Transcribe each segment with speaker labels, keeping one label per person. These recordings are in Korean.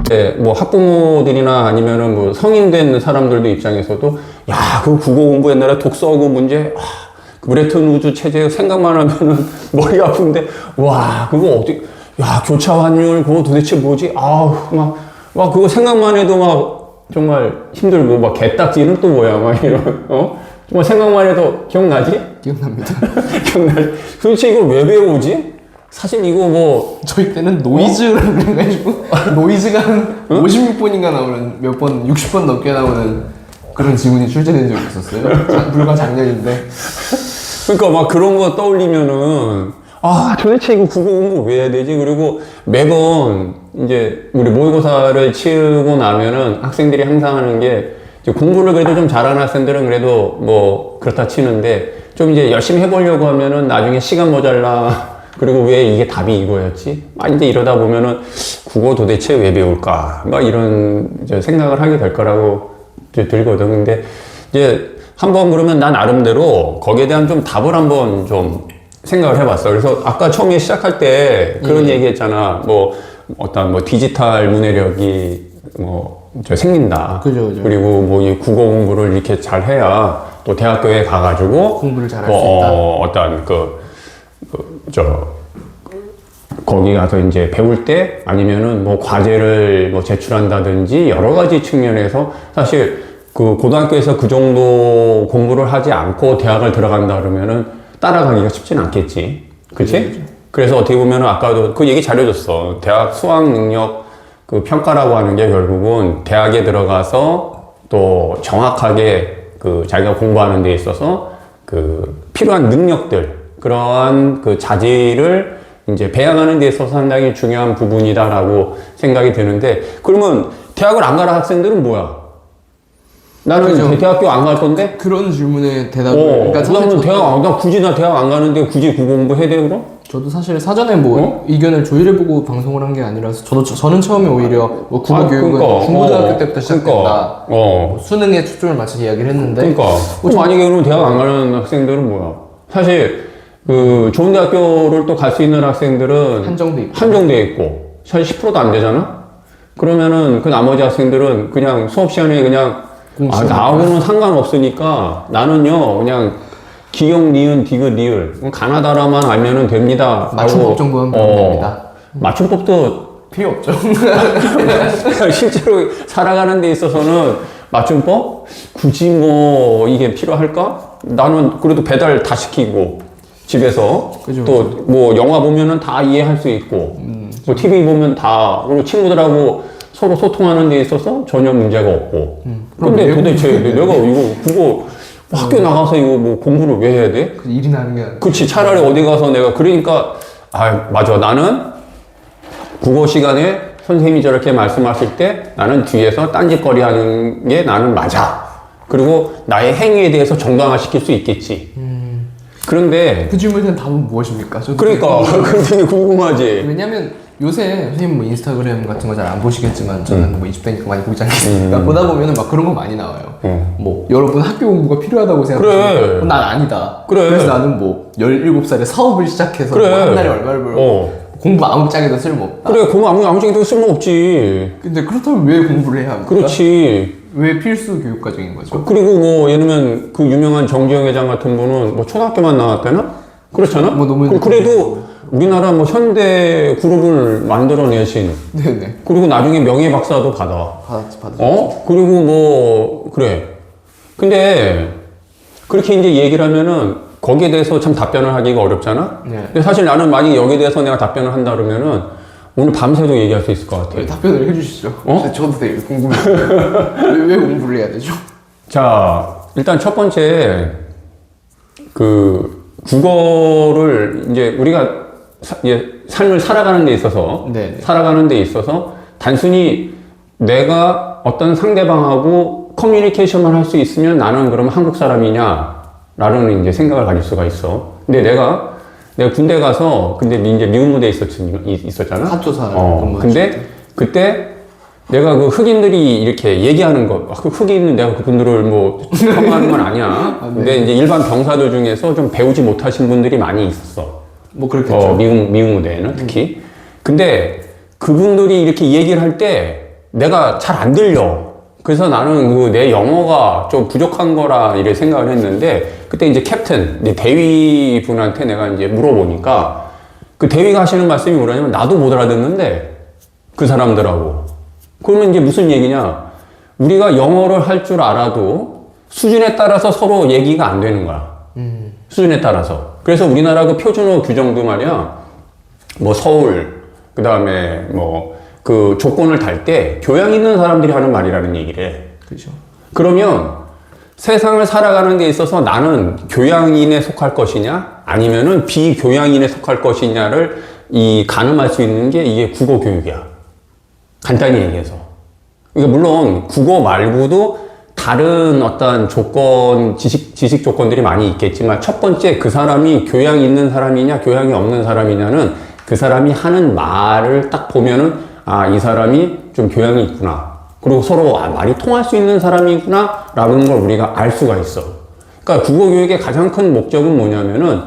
Speaker 1: 네, 뭐 학부모들이나 아니면은 뭐 성인 된 사람들도 입장에서도 야, 그 국어 공부 옛날에 독서하고 문제 그 브레튼 우즈 체제 생각만 하면은 머리 아픈데 와, 그거 어떻게 야, 교차 환율 그거 도대체 뭐지? 아우, 막 그거 생각만 해도 막 정말 힘들고 막 개딱지는 또 뭐야? 막 이런 정말 생각만 해도 기억나지?
Speaker 2: 기억납니다.
Speaker 1: 기억나지? 도대체 이걸 왜 배우지? 사실 이거 뭐
Speaker 2: 저희 때는 노이즈라고 그래가지고 노이즈가 한 56번인가 나오는 몇 번 60번 넘게 나오는 그런 지문이 출제된 적이 있었어요. 불과 작년인데.
Speaker 1: 그러니까 막 그런 거 떠올리면은 아 도대체 이거 국어 공부 왜 해야 되지? 그리고 매번 이제 우리 모의고사를 치르고 나면은 학생들이 항상 하는 게 이제 공부를 그래도 좀 잘하는 학생들은 그래도 뭐 그렇다 치는데 좀 이제 열심히 해보려고 하면은 나중에 시간 모자라. 그리고 왜 이게 답이 이거였지? 막 이제 이러다 보면은 국어 도대체 왜 배울까? 막 이런 이제 생각을 하게 될 거라고 이제 들거든. 근데 이제 한번 그러면 난 나름대로 거기에 대한 좀 답을 한번 좀 생각을 해봤어. 그래서 아까 처음에 시작할 때 그런 얘기 했잖아. 뭐 어떤 뭐 디지털 문해력이 뭐 생긴다.
Speaker 2: 그죠.
Speaker 1: 그리고 뭐 이 국어 공부를 이렇게 잘 해야 또 대학교에 가가지고
Speaker 2: 공부를 잘할 수 있다.
Speaker 1: 어떤 거기 가서 이제 배울 때 아니면은 뭐 과제를 뭐 제출한다든지 여러 가지 측면에서 사실 그 고등학교에서 그 정도 공부를 하지 않고 대학을 들어간다 그러면은 따라가기가 쉽진 않겠지. 그치? 그래서 어떻게 보면은 아까도 그 얘기 잘해줬어. 대학 수학 능력 그 평가라고 하는 게 결국은 대학에 들어가서 또 정확하게 그 자기가 공부하는 데 있어서 그 필요한 능력들 그러한 그 자질을 이제 배양하는 데 있어서 상당히 중요한 부분이다라고 생각이 드는데 그러면 대학을 안 가는 학생들은 뭐야? 나는
Speaker 2: 그죠.
Speaker 1: 대학교 안 갈 건데?
Speaker 2: 그런 질문에 대답을
Speaker 1: 그러니까 그러면 나 대학 안 가는데 굳이 국어 공부 해야 돼 그럼?
Speaker 2: 저도 사실 사전에 뭐 의견을 조율해보고 방송을 한 게 아니라서 저는 처음에 오히려 뭐 국어 교육은
Speaker 1: 그러니까,
Speaker 2: 중고등학교 때부터 시작된다.
Speaker 1: 그러니까,
Speaker 2: 수능에 초점을 맞춰서 이야기를 했는데
Speaker 1: 그러니까 만약에 그러면 대학 안 가는 학생들은 뭐야? 사실 그 좋은 대학교를 또 갈 수 있는 학생들은 한정돼 있고 사실 10%도 안 되잖아? 그러면은 그 나머지 학생들은 그냥 수업 시간에 그냥 나하고는 상관없으니까 나는요 그냥 기역, 니은, 디귿, 리을 가나다라만 알면은 됩니다.
Speaker 2: 맞춤법 정도는 배우면 됩니다.
Speaker 1: 맞춤법도
Speaker 2: 필요 없죠.
Speaker 1: 실제로 살아가는 데 있어서는 맞춤법? 굳이 뭐 이게 필요할까? 나는 그래도 배달 다 시키고 집에서
Speaker 2: 그죠,
Speaker 1: 또 뭐 영화 보면은 다 이해할 수 있고 뭐 TV 보면 다 그리고 친구들하고 서로 소통하는 데 있어서 전혀 문제가 없고 근데 도대체 내가 이거 그거 학교 나가서 이거 뭐 공부를 왜 해야 돼?
Speaker 2: 일이 나는 게 아니라.
Speaker 1: 그치 차라리 어디 가서 내가 그러니까 맞아 나는 국어 시간에 선생님이 저렇게 말씀하실 때 나는 뒤에서 딴짓거리 하는 게 나는 맞아. 그리고 나의 행위에 대해서 정당화시킬 수 있겠지. 그런데
Speaker 2: 그 질문에 대한 답은 무엇입니까? 저도
Speaker 1: 그러니까 그게 궁금하지.
Speaker 2: 왜냐면 요새 선생님 뭐 인스타그램 같은 거 잘 안 보시겠지만 저는 뭐 20대니까 많이 보지 않겠습니까? 보다 보면은 막 그런 거 많이 나와요. 뭐 여러분 학교 공부가 필요하다고 생각하시니까
Speaker 1: 그래.
Speaker 2: 난 아니다.
Speaker 1: 그래.
Speaker 2: 그래서 나는 뭐 17살에 사업을 시작해서
Speaker 1: 그래.
Speaker 2: 뭐 한 달에 얼마를 벌고 공부 아무짝에도 쓸모없다.
Speaker 1: 그래 공부 아무짝에도 쓸모없지.
Speaker 2: 근데 그렇다면 왜 공부를 해야 합니까?
Speaker 1: 그렇지.
Speaker 2: 왜 필수 교육 과정인 거죠?
Speaker 1: 그리고 뭐 예를 들면 그 유명한 정지영 회장 같은 분은 뭐 초등학교만 나왔다나? 그렇잖아?
Speaker 2: 뭐 노무현
Speaker 1: 그래도 우리나라 뭐 현대 그룹을 만들어내신
Speaker 2: 네네.
Speaker 1: 그리고 나중에 명예 박사도 받아.
Speaker 2: 받았죠.
Speaker 1: 그리고 뭐 그래. 근데 그렇게 이제 얘기를 하면은 거기에 대해서 참 답변을 하기가 어렵잖아.
Speaker 2: 네.
Speaker 1: 근데 사실 나는 만약 여기에 대해서 내가 답변을 한다 그러면은 오늘 밤새도 얘기할 수 있을 것 같아.
Speaker 2: 답변을 해주시죠. 저도 되게 궁금해요. 왜 공부를 해야 되죠?
Speaker 1: 자, 일단 첫 번째 그 국어를 이제 우리가 삶을 살아가는 데 있어서
Speaker 2: 네네.
Speaker 1: 살아가는 데 있어서 단순히 내가 어떤 상대방하고 커뮤니케이션을 할 수 있으면 나는 그럼 한국 사람이냐라는 이제 생각을 가질 수가 있어. 근데 내가 군대 가서 근데 이제 미군 무대에 있었잖아.
Speaker 2: 핫조사.
Speaker 1: 근데 그때 내가 그 흑인들이 이렇게 얘기하는 거, 그 흑인은 내가 그분들을 뭐 폄하하는 건 아니야.
Speaker 2: 네.
Speaker 1: 근데 이제 일반 병사들 중에서 좀 배우지 못하신 분들이 많이 있었어.
Speaker 2: 뭐 그렇겠죠.
Speaker 1: 미군 무대에는 특히. 근데 그분들이 이렇게 얘기를 할 때 내가 잘 안 들려. 그래서 나는 그 내 영어가 좀 부족한 거라 이래 생각을 했는데, 그때 이제 캡틴, 이제 대위 분한테 내가 이제 물어보니까, 그 대위가 하시는 말씀이 뭐냐면, 나도 못 알아듣는데, 그 사람들하고. 그러면 이제 무슨 얘기냐? 우리가 영어를 할 줄 알아도 수준에 따라서 서로 얘기가 안 되는 거야. 수준에 따라서. 그래서 우리나라 그 표준어 규정도 말이야, 뭐 서울, 그 다음에 뭐 그 조건을 달 때 교양 있는 사람들이 하는 말이라는 얘기를 해.
Speaker 2: 그렇죠.
Speaker 1: 그러면 세상을 살아가는 데 있어서 나는 교양인에 속할 것이냐, 아니면은 비교양인에 속할 것이냐를 가늠할 수 있는 게 이게 국어 교육이야. 간단히 얘기해서. 그러니까 물론 국어 말고도 다른 어떤 조건, 지식 조건들이 많이 있겠지만, 첫 번째 그 사람이 교양 있는 사람이냐, 교양이 없는 사람이냐는 그 사람이 하는 말을 딱 보면은, 아, 이 사람이 좀 교양이 있구나. 그리고 서로 말이 통할 수 있는 사람이구나. 라는 걸 우리가 알 수가 있어. 그러니까 국어교육의 가장 큰 목적은 뭐냐면은,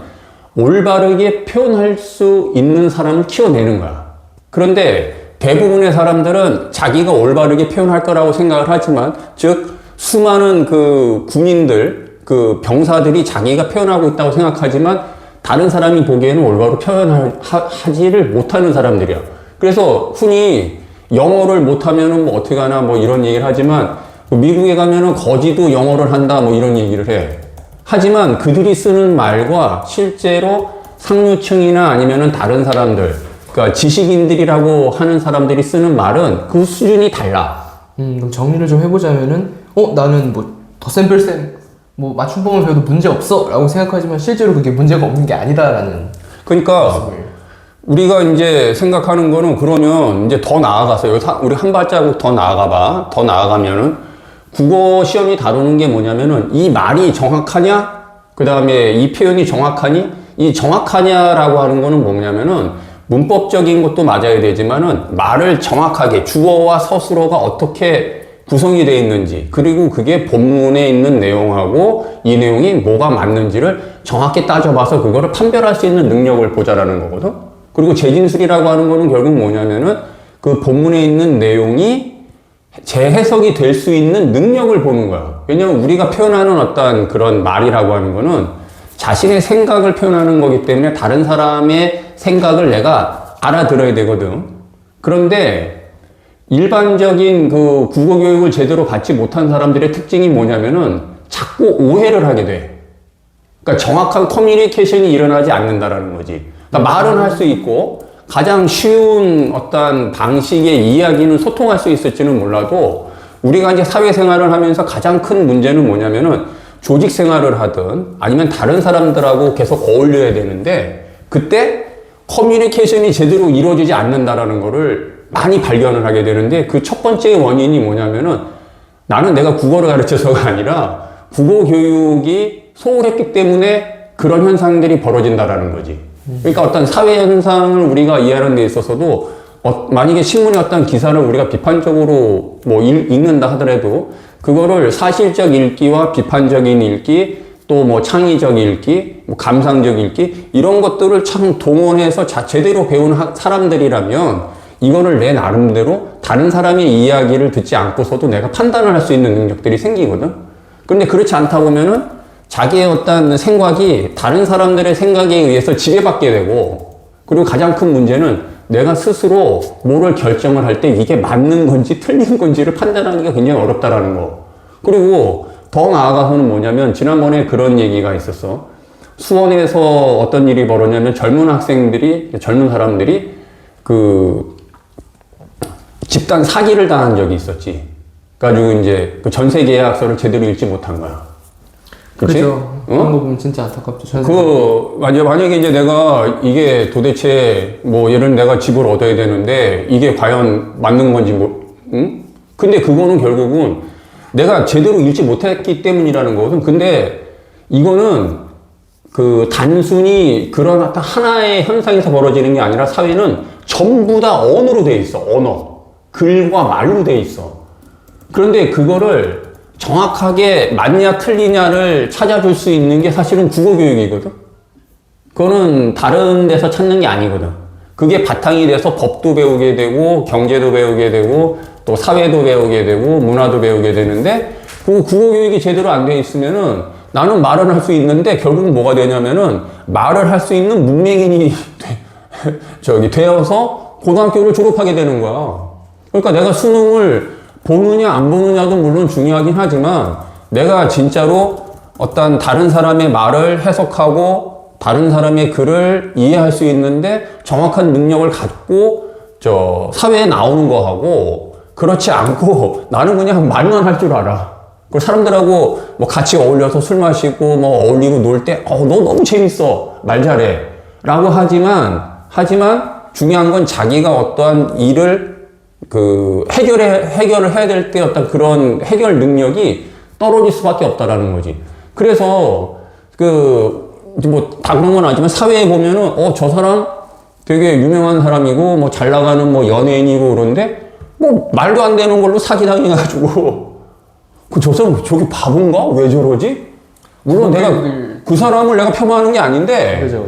Speaker 1: 올바르게 표현할 수 있는 사람을 키워내는 거야. 그런데 대부분의 사람들은 자기가 올바르게 표현할 거라고 생각을 하지만, 즉, 수많은 그 군인들, 그 병사들이 자기가 표현하고 있다고 생각하지만, 다른 사람이 보기에는 올바로 표현하지를 못하는 사람들이야. 그래서 흔히 영어를 못하면은 뭐 어떻게 하나 뭐 이런 얘기를 하지만, 미국에 가면은 거지도 영어를 한다 뭐 이런 얘기를 해. 하지만 그들이 쓰는 말과 실제로 상류층이나 아니면은 다른 사람들, 그러니까 지식인들이라고 하는 사람들이 쓰는 말은 그 수준이 달라.
Speaker 2: 그럼 정리를 좀 해보자면은, 나는 뭐 덧셈 뭐 맞춤법을 배워도 문제 없어 라고 생각하지만 실제로 그게 문제가 없는 게 아니다라는.
Speaker 1: 그러니까
Speaker 2: 말씀을.
Speaker 1: 우리가 이제 생각하는 거는, 그러면 이제 더 나아가서 우리 한 발자국 더 나아가봐. 더 나아가면은 국어 시험이 다루는 게 뭐냐면은, 이 말이 정확하냐, 그 다음에 이 표현이 정확하니, 이 정확하냐라고 하는 거는 뭐냐면은, 문법적인 것도 맞아야 되지만은 말을 정확하게, 주어와 서술어가 어떻게 구성이 되어 있는지, 그리고 그게 본문에 있는 내용하고 이 내용이 뭐가 맞는지를 정확히 따져봐서 그거를 판별할 수 있는 능력을 보자라는 거거든. 그리고 재진술이라고 하는 거는 결국 뭐냐면은, 그 본문에 있는 내용이 재해석이 될 수 있는 능력을 보는 거야. 왜냐면 우리가 표현하는 어떤 그런 말이라고 하는 거는 자신의 생각을 표현하는 거기 때문에 다른 사람의 생각을 내가 알아들어야 되거든. 그런데 일반적인 그 국어 교육을 제대로 받지 못한 사람들의 특징이 뭐냐면은 자꾸 오해를 하게 돼. 그러니까 정확한 커뮤니케이션이 일어나지 않는다라는 거지. 그러니까 말은 할 수 있고 가장 쉬운 어떤 방식의 이야기는 소통할 수 있을지는 몰라도, 우리가 이제 사회생활을 하면서 가장 큰 문제는 뭐냐면은 조직 생활을 하든 아니면 다른 사람들하고 계속 어울려야 되는데, 그때 커뮤니케이션이 제대로 이루어지지 않는다라는 거를 많이 발견을 하게 되는데, 그 첫 번째 원인이 뭐냐면은, 나는 내가 국어를 가르쳐서가 아니라 국어 교육이 소홀했기 때문에 그런 현상들이 벌어진다라는 거지. 그러니까 어떤 사회 현상을 우리가 이해하는 데 있어서도, 만약에 신문의 어떤 기사를 우리가 비판적으로 뭐 읽는다 하더라도, 그거를 사실적 읽기와 비판적인 읽기, 또 뭐 창의적 읽기, 뭐 감상적 읽기, 이런 것들을 참 동원해서 제대로 배운 사람들이라면, 이거를 내 나름대로 다른 사람의 이야기를 듣지 않고서도 내가 판단을 할 수 있는 능력들이 생기거든. 그런데 그렇지 않다 보면은 자기의 어떤 생각이 다른 사람들의 생각에 의해서 지배받게 되고, 그리고 가장 큰 문제는 내가 스스로 뭐를 결정을 할 때 이게 맞는 건지 틀린 건지를 판단하기가 굉장히 어렵다라는 거. 그리고 더 나아가서는 뭐냐면, 지난번에 그런 얘기가 있었어. 수원에서 어떤 일이 벌어졌냐면, 젊은 사람들이 그 집단 사기를 당한 적이 있었지. 그래가지고 이제 그 전세 계약서를 제대로 읽지 못한 거야. 그치?
Speaker 2: 그렇죠. 그런 거 보면 진짜 안타깝죠.
Speaker 1: 만약에 이제 내가 이게 도대체 뭐 얘를 내가 집을 얻어야 되는데 이게 과연 맞는 건지 응? 근데 그거는 결국은 내가 제대로 읽지 못했기 때문이라는 거거든. 근데 이거는 그 단순히 그런 어떤 하나의 현상에서 벌어지는 게 아니라, 사회는 전부 다 언어로 돼 있어. 언어. 글과 말로 돼 있어. 그런데 그거를 정확하게 맞냐 틀리냐를 찾아줄 수 있는 게 사실은 국어교육이거든. 그거는 다른 데서 찾는 게 아니거든. 그게 바탕이 돼서 법도 배우게 되고 경제도 배우게 되고 또 사회도 배우게 되고 문화도 배우게 되는데 그 국어 교육이 제대로 안 돼 있으면은 나는 말을 할 수 있는데 결국은 뭐가 되냐면은 말을 할 수 있는 문맹인이 되어서 고등학교를 졸업하게 되는 거야. 그러니까 내가 수능을 보느냐 안 보느냐도 물론 중요하긴 하지만 내가 진짜로 어떤 다른 사람의 말을 해석하고 다른 사람의 글을 이해할 수 있는데 정확한 능력을 갖고 사회에 나오는 거하고 그렇지 않고 나는 그냥 말만 할 줄 알아. 그 사람들하고 뭐 같이 어울려서 술 마시고 뭐 어울리고 놀 때 너 너무 재밌어. 말 잘해. 라고 하지만 중요한 건 자기가 어떠한 일을 해결을 해야 될 때 어떤 그런 해결 능력이 떨어질 수밖에 없다라는 거지. 그래서 다 그런 건 아니지만 사회에 보면은 저 사람 되게 유명한 사람이고 뭐 잘 나가는 뭐 연예인이고 그런데 뭐 말도 안 되는 걸로 사기당해가지고 저 사람 저기 바본가? 왜 저러지? 물론 내가 그 사람을 내가 폄하하는 게 아닌데
Speaker 2: 그죠.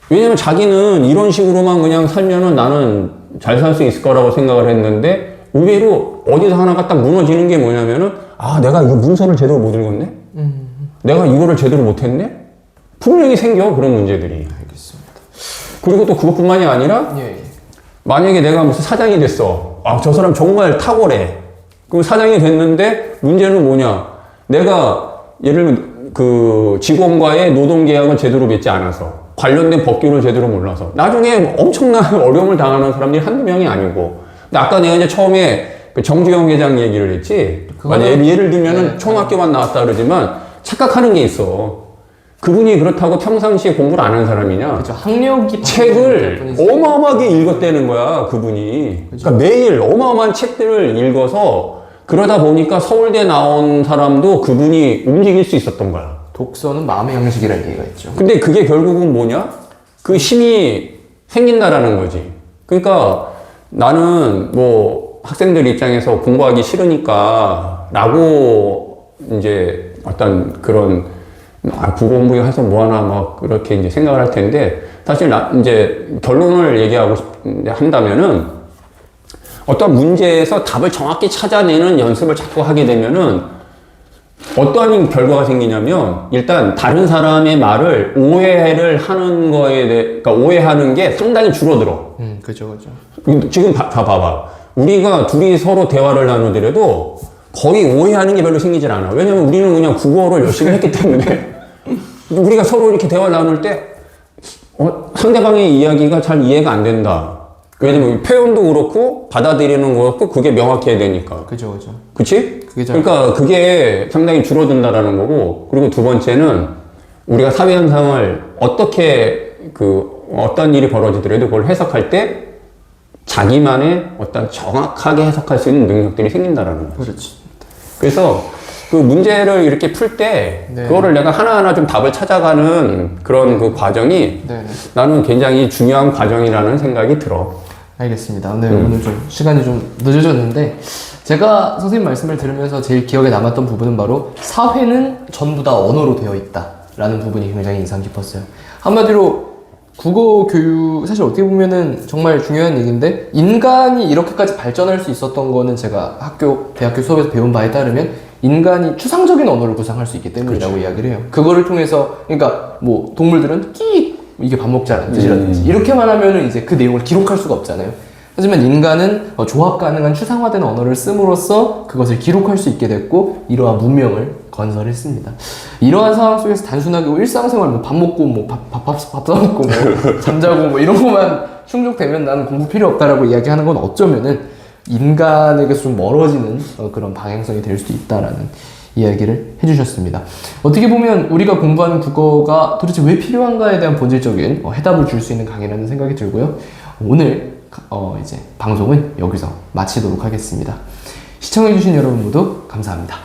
Speaker 1: 왜냐면 자기는 이런 식으로만 그냥 살면은 나는 잘 살 수 있을 거라고 생각을 했는데 의외로 어디서 하나가 딱 무너지는 게 뭐냐면은 내가 이거 문서를 제대로 못 읽었네? 내가 이거를 제대로 못했네? 분명히 생겨 그런 문제들이.
Speaker 2: 알겠습니다.
Speaker 1: 그리고 또 그것뿐만이 아니라
Speaker 2: 예.
Speaker 1: 만약에 내가 무슨 사장이 됐어. 저 사람 정말 탁월해. 그럼 사장이 됐는데 문제는 뭐냐? 내가 예를 들면 그 직원과의 노동계약을 제대로 맺지 않아서 관련된 법규를 제대로 몰라서 나중에 엄청난 어려움을 당하는 사람들이 한두 명이 아니고. 근데 아까 내가 이제 처음에 그 정주영 회장 얘기를 했지. 예를 들면은 총학교만 나왔다 그러지만 착각하는 게 있어. 그분이 그렇다고 평상시에 공부를 안 한 사람이냐?
Speaker 2: 그렇죠. 학력이
Speaker 1: 책을 어마어마하게 읽었다는 거야, 그분이. 그러니까 매일 어마어마한 책들을 읽어서 그러다 보니까 서울대 나온 사람도 그분이 움직일 수 있었던 거야.
Speaker 2: 독서는 마음의 양식이라는 얘기가 있죠.
Speaker 1: 근데 그게 결국은 뭐냐? 그 힘이 생긴다라는 거지. 그러니까 나는 뭐 학생들 입장에서 공부하기 싫으니까 라고 이제 어떤 그런 국어 공부해서 뭐하나 막 그렇게 이제 생각을 할 텐데 사실 이제 결론을 얘기하고 한다면은 어떤 문제에서 답을 정확히 찾아내는 연습을 자꾸 하게 되면은 어떠한 결과가 생기냐면 일단 다른 사람의 말을 오해를 하는 거에 대해 그러니까 오해하는 게 상당히 줄어들어.
Speaker 2: 그죠.
Speaker 1: 지금 봐봐. 우리가 둘이 서로 대화를 나누더라도 거의 오해하는 게 별로 생기질 않아. 왜냐면 우리는 그냥 국어를 열심히 했기 때문에 우리가 서로 이렇게 대화를 나눌 때 상대방의 이야기가 잘 이해가 안 된다. 왜냐면 표현도 그렇고 받아들이는 거 그렇고 그게 명확해야 되니까.
Speaker 2: 그죠.
Speaker 1: 그치? 그러니까 그게 상당히 줄어든다라는 거고 그리고 두 번째는 우리가 사회 현상을 어떻게 어떤 일이 벌어지더라도 그걸 해석할 때 자기만의 어떤 정확하게 해석할 수 있는 능력들이 생긴다라는 거죠.
Speaker 2: 그렇지.
Speaker 1: 그래서 그 문제를 이렇게 풀 때 그거를 내가 하나하나 좀 답을 찾아가는 그런 그 과정이 나는 굉장히 중요한 과정이라는 생각이 들어.
Speaker 2: 알겠습니다. 오늘 좀 시간이 좀 늦어졌는데 제가 선생님 말씀을 들으면서 제일 기억에 남았던 부분은 바로 사회는 전부 다 언어로 되어 있다라는 부분이 굉장히 인상 깊었어요. 한마디로 국어 교육 사실 어떻게 보면은 정말 중요한 얘기인데 인간이 이렇게까지 발전할 수 있었던 거는 제가 대학교 수업에서 배운 바에 따르면 인간이 추상적인 언어를 구상할 수 있기 때문이라고 이야기를 해요. 그거를 통해서 그러니까 뭐 동물들은 끼익 이게 밥 먹자라는 뜻이라든지 이렇게만 하면은 이제 그 내용을 기록할 수가 없잖아요. 하지만 인간은 조합 가능한 추상화된 언어를 씀으로써 그것을 기록할 수 있게 됐고 이러한 문명을 건설했습니다. 이러한 상황 속에서 단순하게 일상생활 뭐 밥 먹고 뭐 밥 사먹고 뭐 잠자고 뭐 이런 것만 충족되면 나는 공부 필요 없다라고 이야기하는 건 어쩌면은 인간에게서 좀 멀어지는 그런 방향성이 될 수도 있다라는 이야기를 해주셨습니다. 어떻게 보면 우리가 공부하는 국어가 도대체 왜 필요한가에 대한 본질적인 해답을 줄 수 있는 강의라는 생각이 들고요. 오늘 이제 방송은 여기서 마치도록 하겠습니다. 시청해주신 여러분 모두 감사합니다.